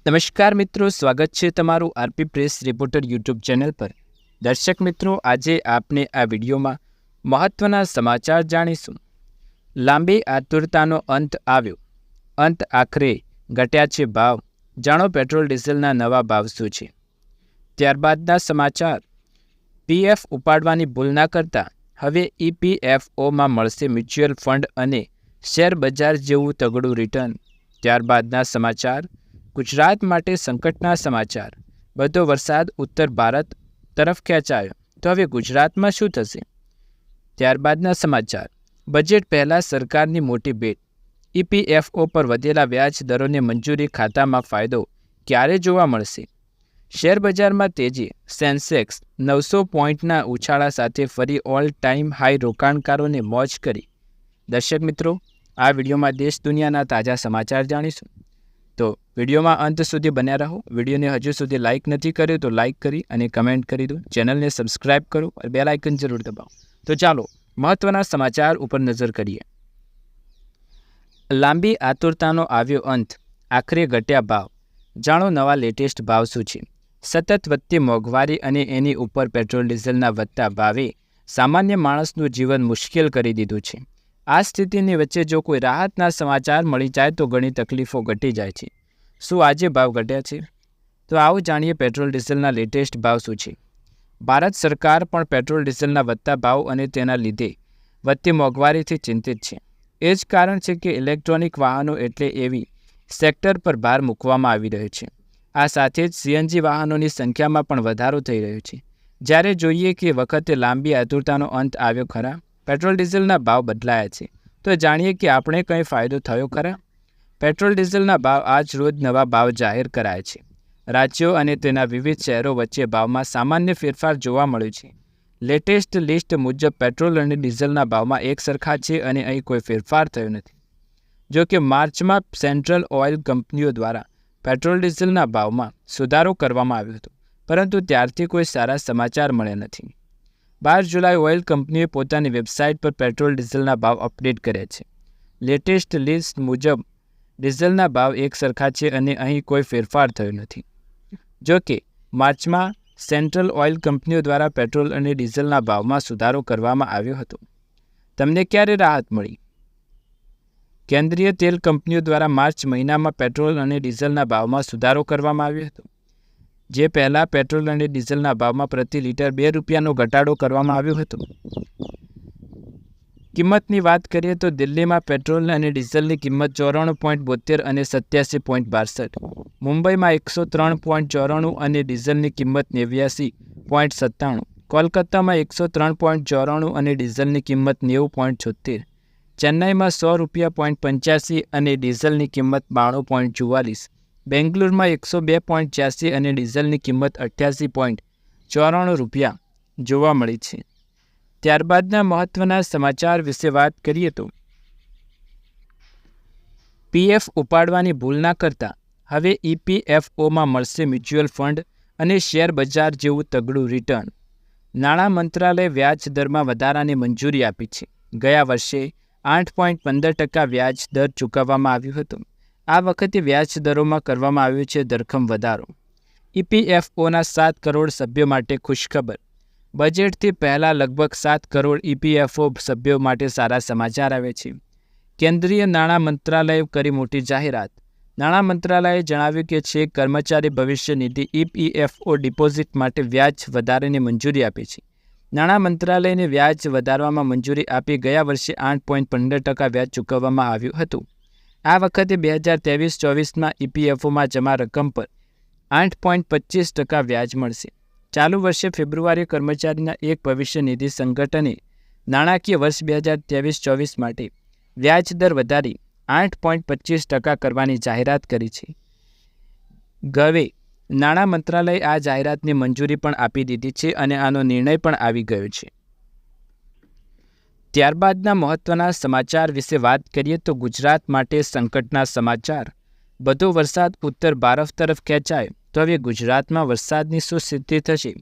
નમસ્કાર મિત્રો, સ્વાગત છે તમારું RP press reporter YouTube channel પર। દર્શક મિત્રો, આજે આપને આ વિડીયોમાં મહત્વના સમાચાર જાણીશું। લાંબી આતુરતાનો અંત આવ્યો, અંત આખરે ઘટ્યા છે ભાવ। જાણો પેટ્રોલ ડીઝલના નવા ભાવ શું છે। ત્યારબાદના સમાચાર, પીએફ ઉપાડવાની ભૂલ ના કરતા હવે ઈપીએફઓમાં મળશે મ્યુચ્યુઅલ ફંડ અને શેર બજાર જેવું તગડું રિટર્ન। ત્યારબાદના સમાચાર, ગુજરાત માટે સંકટના સમાચાર, બધો વરસાદ ઉત્તર ભારત તરફ ખેંચાયો, તો હવે ગુજરાતમાં શું થશે। ત્યારબાદના સમાચાર, બજેટ પહેલાં સરકારની મોટી ભેટ, ઈપીએફઓ પર વધેલા વ્યાજ દરોને મંજૂરી, ખાતામાં ફાયદો ક્યારે જોવા મળશે। શેરબજારમાં તેજી, સેન્સેક્સ 900 પોઈન્ટના ઉછાળા સાથે ફરી ઓલ ટાઈમ હાઈ, રોકાણકારોને મોજ કરી। દર્શક મિત્રો, આ વિડીયોમાં દેશ દુનિયાના તાજા સમાચાર જાણીશું, તો વિડીયોમાં અંત સુધી બન્યા રહો। વિડીયોને હજુ સુધી લાઇક નથી કર્યો તો લાઇક કરી અને કમેન્ટ કરી દો, ચેનલને સબસ્ક્રાઇબ કરો અને બેલ આઇકન જરૂર દબાવો। તો ચાલો મહત્વના સમાચાર ઉપર નજર કરીએ। લાંબી આતુરતાનો આવ્યો અંત, આખરે ઘટ્યા ભાવ। જાણો નવા લેટેસ્ટ ભાવ શું છે। સતત વધતી મોંઘવારી અને એની ઉપર પેટ્રોલ ડીઝલના વધતા ભાવે સામાન્ય માણસનું જીવન મુશ્કેલ કરી દીધું છે। આ સ્થિતિની વચ્ચે જો કોઈ રાહતના સમાચાર મળી જાય તો ઘણી તકલીફો ઘટી જાય છે। શું આજે ભાવ ઘટ્યા છે? તો આવો જાણીએ પેટ્રોલ ડીઝલના લેટેસ્ટ ભાવ શું છે। ભારત સરકાર પણ પેટ્રોલ ડીઝલના વધતા ભાવ અને તેના લીધે વધતી મોંઘવારીથી ચિંતિત છે। એ જ કારણ છે કે ઇલેક્ટ્રોનિક વાહનો એટલે એવી સેક્ટર પર ભાર મૂકવામાં આવી રહ્યો છે। આ સાથે જ સીએનજી વાહનોની સંખ્યામાં પણ વધારો થઈ રહ્યો છે। જ્યારે જોઈએ કે વખતે લાંબી આતુરતાનો અંત આવ્યો ખરા, પેટ્રોલ ડીઝલના ભાવ બદલાયા છે, તો જાણીએ કે આપણે કંઈ ફાયદો થયો ખરા। પેટ્રોલ ડીઝલના ભાવ આજ રોજ નવા ભાવ જાહેર કરાયા છે। રાજ્યો અને તેના વિવિધ શહેરો વચ્ચે ભાવમાં સામાન્ય ફેરફાર જોવા મળ્યો છે। લેટેસ્ટ લિસ્ટ મુજબ પેટ્રોલ અને ડીઝલના ભાવમાં એક સરખા છે અને અહીં કોઈ ફેરફાર થયો નથી। જો કે માર્ચમાં સેન્ટ્રલ ઓઇલ કંપનીઓ દ્વારા પેટ્રોલ ડીઝલના ભાવમાં સુધારો કરવામાં આવ્યો હતો, પરંતુ ત્યારથી કોઈ સારા સમાચાર મળ્યા નથી। 12 જુલાઈ ઓઇલ કંપનીએ પોતાની વેબસાઇટ પર પેટ્રોલ ડીઝલના ભાવ અપડેટ કર્યા છે। લેટેસ્ટ લિસ્ટ મુજબ ડીઝલના ભાવ એક સરખા છે અને અહીં કોઈ ફેરફાર થયો નથી। જો કે માર્ચમાં સેન્ટ્રલ ઓઇલ કંપનીઓ દ્વારા પેટ્રોલ અને ડીઝલના ભાવમાં સુધારો કરવામાં આવ્યો હતો। તમને ક્યારે રાહત મળી? કેન્દ્રીય તેલ કંપનીઓ દ્વારા માર્ચ મહિનામાં પેટ્રોલ અને ડીઝલના ભાવમાં સુધારો કરવામાં આવ્યો હતો। જે પહેલાં પેટ્રોલ અને ડીઝલના ભાવમાં પ્રતિ લીટર 2 રૂપિયાનો ઘટાડો કરવામાં આવ્યો હતો। કિંમતની વાત કરીએ તો દિલ્હીમાં પેટ્રોલ અને ડીઝલની કિંમત 94.72 અને 87.62, મુંબઈમાં 103.94 અને ડીઝલની કિંમત 89.97, કોલકાતામાં 103.94 અને ડીઝલની કિંમત 90.76, ચેન્નાઈમાં 100 રૂપિયા.85 અને ડીઝલની કિંમત 92.44, બેંગ્લુરુમાં 102.86 અને ડીઝલની કિંમત 88.94 રૂપિયા જોવા મળી છે। ત્યારબાદના મહત્વના સમાચાર વિશે વાત કરીએ તો, પીએફ ઉપાડવાની ભૂલ ના કરતા હવે ઈપીએફઓમાં મળશે મ્યુચ્યુઅલ ફંડ અને શેર બજાર જેવું તગડું રિટર્ન। નાણાં મંત્રાલયે વ્યાજ દરમાં વધારાની મંજૂરી આપી છે। ગયા વર્ષે 8.15% વ્યાજ દર ચૂકવવામાં આવ્યું હતું। આ વખતે વ્યાજ દરોમાં કરવામાં આવ્યો છે ધરખમ વધારો। ઈપીએફઓના 7 કરોડ સભ્યો માટે ખુશખબર, બજેટથી પહેલાં લગભગ 7 કરોડ ઈપીએફઓ સભ્યો માટે સારા સમાચાર આવે છે। કેન્દ્રીય નાણાં મંત્રાલયે કરી મોટી જાહેરાત। નાણાં મંત્રાલયે જણાવ્યું કે છે કર્મચારી ભવિષ્ય નિધિ ઈપીએફઓ ડિપોઝિટ માટે વ્યાજ વધારાની મંજૂરી આપી છે। નાણાં મંત્રાલયને વ્યાજ વધારવામાં મંજૂરી આપી ગયા વર્ષે 8.15% વ્યાજ ચૂકવવામાં આવ્યું હતું। આ વખતે 2023-24માં ઈપીએફઓમાં જમા રકમ પર 8.25% વ્યાજ મળશે। ચાલુ વર્ષે ફેબ્રુઆરીએ કર્મચારીના એક ભવિષ્ય નિધિ સંગઠને નાણાકીય વર્ષ 2023-24 માટે વ્યાજ દર વધારી 8.25% કરવાની જાહેરાત કરી છે। હવે નાણાં મંત્રાલયે આ જાહેરાતની મંજૂરી પણ આપી દીધી છે અને આનો નિર્ણય પણ આવી ગયો છે। ત્યારબાદના મહત્વના સમાચાર વિશે વાત કરીએ તો ગુજરાત માટે સંકટના સમાચાર, બધો વરસાદ ઉત્તર ભારત તરફ ખેંચાયો, તો હવે ગુજરાતમાં વરસાદની શું સ્થિતિ થશે।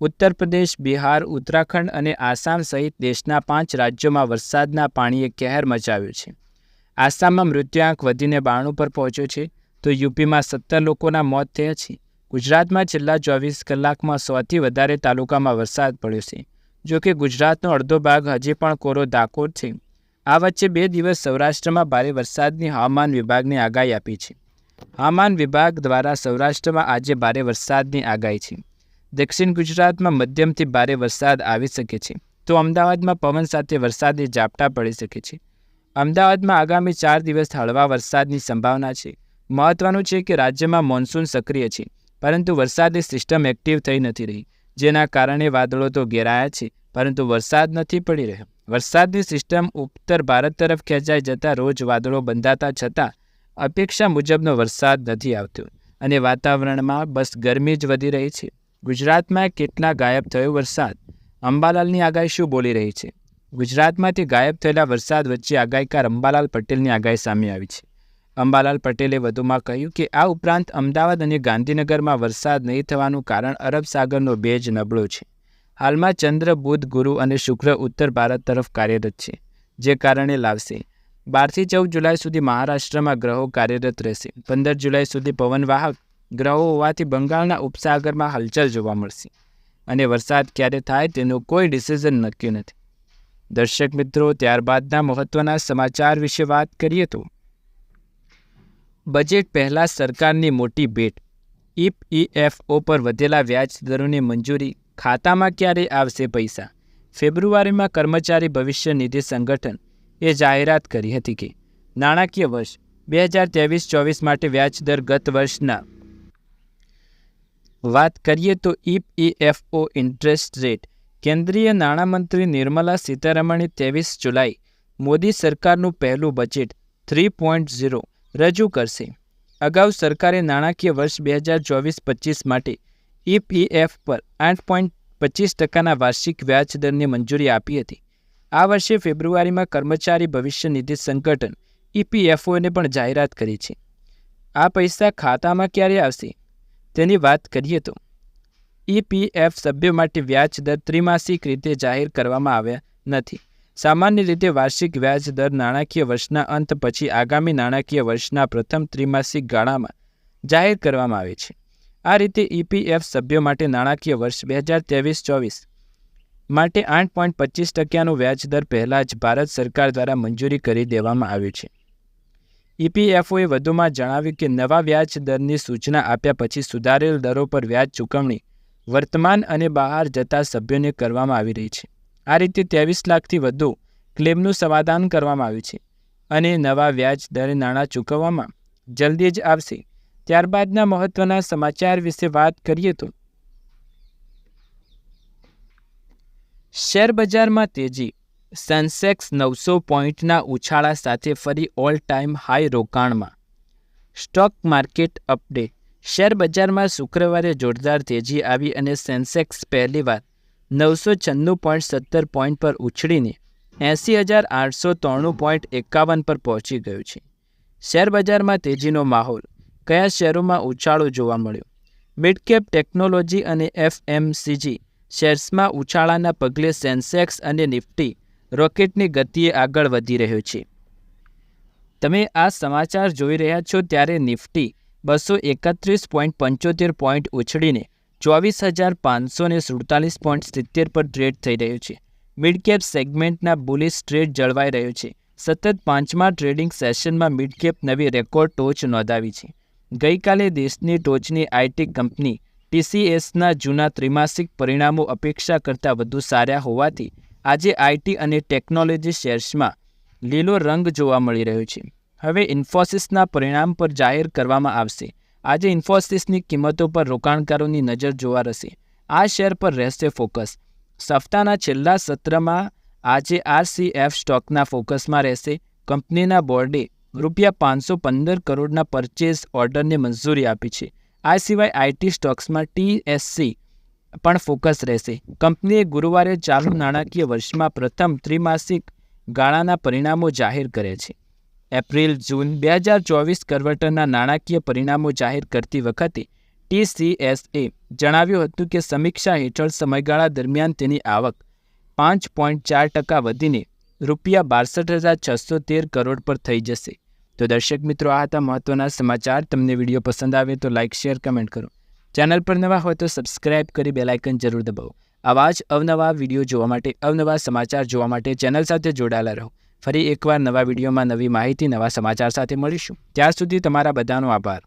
ઉત્તર પ્રદેશ, બિહાર, ઉત્તરાખંડ અને આસામ સહિત દેશના 5 રાજ્યોમાં વરસાદના પાણીએ કહેર મચાવ્યો છે। આસામમાં મૃત્યુઆંક વધીને 92 પર પહોંચ્યો છે, તો યુપીમાં 17 લોકોના મોત થયા છે. ગુજરાતમાં છેલ્લા 24 કલાકમાં 100થી વધારે તાલુકામાં વરસાદ પડ્યો છે. જોકે ગુજરાતનો અડધો ભાગ હજી પણ કોરો દાખોડ છે. આ વચ્ચે 2 દિવસ સૌરાષ્ટ્રમાં ભારે વરસાદની હવામાન વિભાગની આગાહી આપી છે. હવામાન વિભાગ દ્વારા સૌરાષ્ટ્રમાં આજે ભારે વરસાદની આગાહી છે. દક્ષિણ ગુજરાતમાં મધ્યમથી ભારે વરસાદ આવી શકે છે, તો અમદાવાદમાં પવન સાથે વરસાદી ઝાપટા પડી શકે છે. અમદાવાદમાં આગામી 4 દિવસ હળવા વરસાદની સંભાવના છે. મહત્વનું છે કે રાજ્યમાં મોન્સૂન સક્રિય છે, પરંતુ વરસાદી સિસ્ટમ એક્ટિવ થઈ નથી રહી, જેના કારણે વાદળો તો ઘેરાયા છે, પરંતુ વરસાદ નથી પડી રહ્યો. વરસાદની સિસ્ટમ ઉત્તર ભારત તરફ ખેંચાઈ જતાં રોજ વાદળો બંધાતા છતાં અપેક્ષા મુજબનો વરસાદ નથી આવતો અને વાતાવરણમાં બસ ગરમી જ વધી રહી છે. ગુજરાતમાં કેટલા ગાયબ થયો વરસાદ? અંબાલાલની આગાહી શું બોલી રહી છે? ગુજરાતમાંથી ગાયબ થયેલા વરસાદ વચ્ચે આગાહીકાર અંબાલાલ પટેલની આગાહી સામે આવી છે. અંબાલાલ પટેલે વધુમાં કહ્યું કે આ ઉપરાંત અમદાવાદ અને ગાંધીનગરમાં વરસાદ નહીં થવાનું કારણ અરબ સાગરનો ભેજ નબળો છે. હાલમાં ચંદ્ર, બુધ, ગુરુ અને શુક્ર ઉત્તર ભારત તરફ કાર્યરત છે, જે કારણે લાવશે. 12થી 14 જુલાઈ સુધી મહારાષ્ટ્રમાં ગ્રહો કાર્યરત રહેશે. 15 જુલાઈ સુધી પવનવાહક ગ્રહો હોવાથી બંગાળના ઉપસાગરમાં હલચલ જોવા મળશે અને વરસાદ ક્યારે થાય તેનું કોઈ ડિસિઝન નક્કી નથી. દર્શક મિત્રો, ત્યારબાદના મહત્વના સમાચાર વિશે વાત કરીએ તો બજેટ પહેલાં સરકારની મોટી ભેટ. ઈપીએફઓ પર વધેલા વ્યાજ દરોની મંજૂરી, ખાતામાં ક્યારે આવશે પૈસા? ફેબ્રુઆરીમાં કર્મચારી ભવિષ્ય નિધિ સંગઠન એ જાહેરાત કરી હતી કે નાણાકીય વર્ષ 2023-24 માટે વ્યાજદર ગત વર્ષના વાત કરીએ તો ઈપીએફઓ ઇન્ટરેસ્ટ રેટ. કેન્દ્રીય નાણામંત્રી નિર્મલા સીતારમણે 23 જુલાઈ મોદી સરકારનું પહેલું બજેટ 3.0 રજૂ કરશે. અગાઉ સરકારે નાણાકીય વર્ષ 2024-25 માટે ઈપીએફ પર 8.25% વાર્ષિક વ્યાજદરની મંજૂરી આપી હતી. આ વર્ષે ફેબ્રુઆરીમાં કર્મચારી ભવિષ્ય નિધિ સંગઠન ઈપીએફઓને પણ જાહેરાત કરી છે. આ પૈસા ખાતામાં ક્યારે આવશે તેની વાત કરીએ તો ઈપીએફ સભ્યો માટે વ્યાજ દર ત્રિમાસિક રીતે જાહેર કરવામાં આવ્યા નથી. સામાન્ય રીતે વાર્ષિક વ્યાજ દર નાણાકીય વર્ષના અંત પછી આગામી નાણાકીય વર્ષના પ્રથમ ત્રિમાસિક ગાળામાં જાહેર કરવામાં આવે છે. આ રીતે ઈપીએફ સભ્યો માટે નાણાકીય વર્ષ 2023-24 માટે 8.25%નો વ્યાજદર પહેલાં જ ભારત સરકાર દ્વારા મંજૂરી કરી દેવામાં આવ્યું છે. ઈપીએફઓએ વધુમાં જણાવ્યું કે નવા વ્યાજ દરની સૂચના આપ્યા પછી સુધારેલ દરો પર વ્યાજ ચૂકવણી વર્તમાન અને બહાર જતા સભ્યોને કરવામાં આવી રહી છે. આ રીતે 23 લાખથી વધુ ક્લેમનું સમાધાન કરવામાં આવ્યું છે અને નવા વ્યાજ દરે નાણાં ચૂકવવામાં જલ્દી જ આવશે. ત્યારબાદના મહત્વના સમાચાર વિશે વાત કરીએ તો શેરબજારમાં તેજી. સેન્સેક્સ 900 પોઈન્ટના ઉછાળા સાથે ફરી ઓલ ટાઈમ હાઈ રોકાણમાં. Stock market update. શેરબજારમાં શુક્રવારે જોરદાર તેજી આવી અને સેન્સેક્સ પહેલીવાર 996.17 પોઈન્ટ પર ઉછળીને 80,893.51 પર પહોંચી ગયું છે. શેરબજારમાં તેજીનો માહોલ. કયા શેરોમાં ઉછાળો જોવા મળ્યો? મિડકેપ, ટેકનોલોજી અને એફએમસીજી શેર્સમાં ઉછાળાના પગલે સેન્સેક્સ અને નિફ્ટી રોકેટની ગતિએ આગળ વધી રહ્યો છે. તમે આ સમાચાર જોઈ રહ્યા છો ત્યારે નિફ્ટી 231.75 પોઈન્ટ ઉછળીને 24,547.70 પર ટ્રેડ થઈ રહ્યું છે. મિડકેપ સેગમેન્ટના બુલિશ ટ્રેડ જળવાઈ રહ્યો છે. સતત 5મા ટ્રેડિંગ સેશનમાં મિડકેપ નવી રેકોર્ડ ટોચ નોંધાવી છે. ગઈકાલે દેશની ટોચની આઈટી કંપની ટીસીએસના જૂના ત્રિમાસિક પરિણામો અપેક્ષા કરતાં વધુ સારા હોવાથી આજે આઈટી અને ટેકનોલોજી શેર્સમાં લીલો રંગ જોવા મળી રહ્યો છે. હવે ઇન્ફોસિસના પરિણામ પર જાહેર કરવામાં આવશે. આજે ઇન્ફોસિસની કિંમતો પર રોકાણકારોની નજર જોવા રહેશે. આ શેર પર રહેશે ફોકસ. સપ્તાહના છેલ્લા સત્રમાં આજે આરસીએફ સ્ટોકના ફોકસમાં રહેશે. કંપનીના બોર્ડે ₹515 કરોડના પરચેઝ ઓર્ડરને મંજૂરી આપી છે. આ સિવાય આઈટી સ્ટોક્સમાં ટીએસસી પણ ફોકસ રહેશે. કંપનીએ ગુરુવારે ચાલુ નાણાકીય વર્ષમાં પ્રથમ ત્રિમાસિક ગાળાના પરિણામો જાહેર કર્યા છે. એપ્રિલ-જૂન 2024 ક્વાર્ટરના નાણાકીય પરિણામો જાહેર કરતી વખતે ટીસીએસએ જણાવ્યું હતું કે સમીક્ષા હેઠળ સમયગાળા દરમિયાન તેની આવક 5.4% વધીને ₹62,613 કરોડ પર થઈ જશે. તો દર્શક મિત્રો, આ હતા મહત્વના સમાચાર. તમને વિડીયો પસંદ આવે તો લાઇક, શેર, કમેન્ટ કરો. ચેનલ પર નવા હોય તો સબસ્ક્રાઇબ કરી બેલ આઇકન જરૂર દબાવો. આવા જ અવનવા વિડીયો જોવા માટે, અવનવા સમાચાર જોવા માટે ચેનલ સાથે જોડાયેલા રહો. ફરી એકવાર નવા વિડીયોમાં નવી માહિતી, નવા સમાચાર સાથે મળીશું. ત્યાર સુધી તમારા બધાનો આભાર.